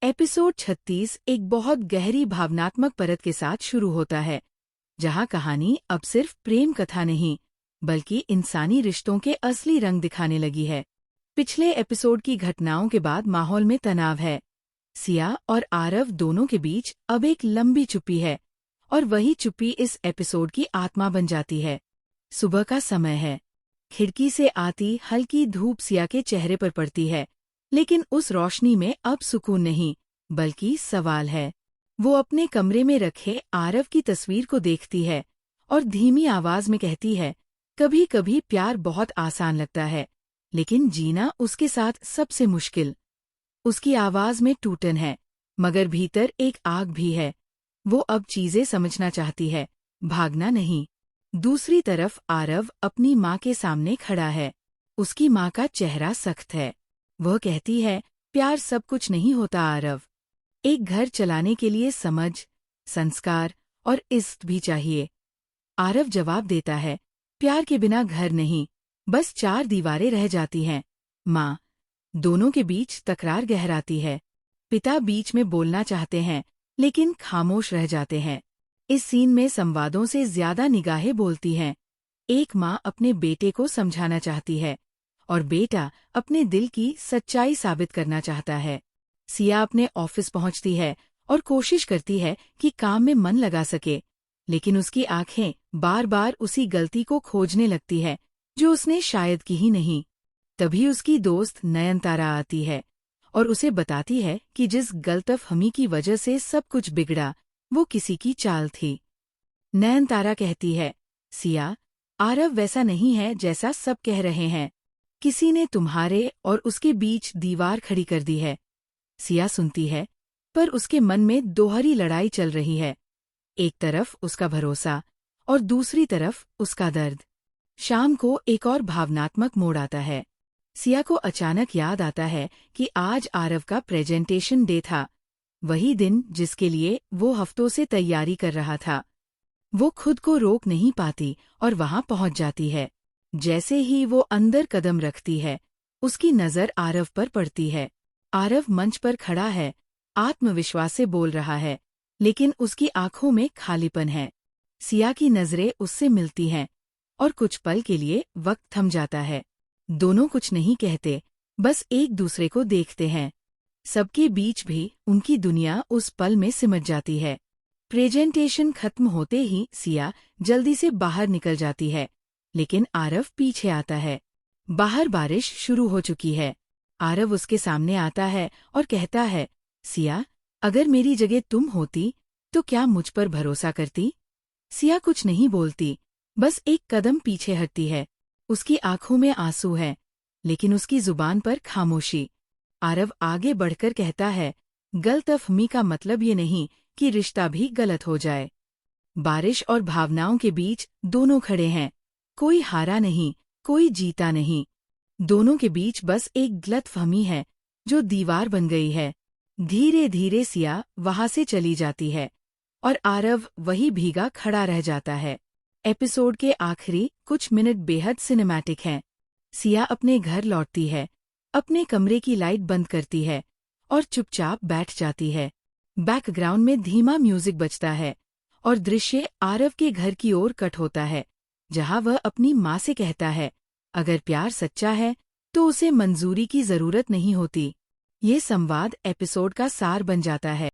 Episode 36 एक बहुत गहरी भावनात्मक परत के साथ शुरू होता है, जहां कहानी अब सिर्फ प्रेम कथा नहीं, बल्कि इंसानी रिश्तों के असली रंग दिखाने लगी है। पिछले एपिसोड की घटनाओं के बाद माहौल में तनाव है। सिया और आरव दोनों के बीच अब एक लंबी चुप्पी है, और वही चुप्पी इस एपिसोड की आत्मा बन जाती है। सुबह का समय है। खिड़की से आती हल्की धूप सिया के चेहरे पर पड़ती है, लेकिन उस रोशनी में अब सुकून नहीं, बल्कि सवाल है। वो अपने कमरे में रखे आरव की तस्वीर को देखती है और धीमी आवाज में कहती है, कभी कभी प्यार बहुत आसान लगता है, लेकिन जीना उसके साथ सबसे मुश्किल। उसकी आवाज में टूटन है, मगर भीतर एक आग भी है। वो अब चीजें समझना चाहती है, भागना नहीं। दूसरी तरफ आरव अपनी माँ के सामने खड़ा है। उसकी माँ का चेहरा सख्त है। वह कहती है, प्यार सब कुछ नहीं होता आरव। एक घर चलाने के लिए समझ, संस्कार और इज्जत भी चाहिए। आरव जवाब देता है, प्यार के बिना घर नहीं, बस चार दीवारें रह जाती हैं। माँ। दोनों के बीच तकरार गहराती है। पिता बीच में बोलना चाहते हैं, लेकिन खामोश रह जाते हैं। इस सीन में संवादों से ज्यादा निगाहें बोलती हैं। एक माँ अपने बेटे को समझाना चाहती है, और बेटा अपने दिल की सच्चाई साबित करना चाहता है। सिया अपने ऑफिस पहुंचती है और कोशिश करती है कि काम में मन लगा सके, लेकिन उसकी आंखें बार बार उसी गलती को खोजने लगती है जो उसने शायद की ही नहीं। तभी उसकी दोस्त नयनतारा आती है और उसे बताती है कि जिस गलतफहमी की वजह से सब कुछ बिगड़ा, वो किसी की चाल थी। नयनतारा कहती है, सिया, आरव वैसा नहीं है जैसा सब कह रहे हैं। किसी ने तुम्हारे और उसके बीच दीवार खड़ी कर दी है। सिया सुनती है, पर उसके मन में दोहरी लड़ाई चल रही है। एक तरफ उसका भरोसा और दूसरी तरफ उसका दर्द। शाम को एक और भावनात्मक मोड़ आता है। सिया को अचानक याद आता है कि आज आरव का प्रेजेंटेशन डे था, वही दिन जिसके लिए वो हफ्तों से तैयारी कर रहा था। वो खुद को रोक नहीं पाती और वहां पहुंच जाती है। जैसे ही वो अंदर कदम रखती है, उसकी नजर आरव पर पड़ती है। आरव मंच पर खड़ा है, आत्मविश्वास से बोल रहा है, लेकिन उसकी आंखों में खालीपन है। सिया की नजरें उससे मिलती हैं, और कुछ पल के लिए वक्त थम जाता है। दोनों कुछ नहीं कहते, बस एक दूसरे को देखते हैं। सबके बीच भी उनकी दुनिया उस पल में सिमट जाती है। प्रेजेंटेशन खत्म होते ही सिया जल्दी से बाहर निकल जाती है, लेकिन आरव पीछे आता है। बाहर बारिश शुरू हो चुकी है। आरव उसके सामने आता है और कहता है, सिया, अगर मेरी जगह तुम होती, तो क्या मुझ पर भरोसा करती? सिया कुछ नहीं बोलती, बस एक कदम पीछे हटती है। उसकी आंखों में आंसू है, लेकिन उसकी जुबान पर खामोशी। आरव आगे बढ़कर कहता है, गलतफहमी का मतलब ये नहीं कि रिश्ता भी गलत हो जाए। बारिश और भावनाओं के बीच दोनों खड़े हैं। कोई हारा नहीं, कोई जीता नहीं। दोनों के बीच बस एक गलतफहमी है, जो दीवार बन गई है। धीरे धीरे सिया वहां से चली जाती है, और आरव वही भीगा खड़ा रह जाता है। एपिसोड के आखिरी कुछ मिनट बेहद सिनेमैटिक हैं। सिया अपने घर लौटती है, अपने कमरे की लाइट बंद करती है और चुपचाप बैठ जाती है। बैकग्राउंड में धीमा म्यूजिक बजता है, और दृश्य आरव के घर की ओर कट होता है, जहां वह अपनी माँ से कहता है, अगर प्यार सच्चा है तो उसे मंजूरी की जरूरत नहीं होती। ये संवाद एपिसोड का सार बन जाता है।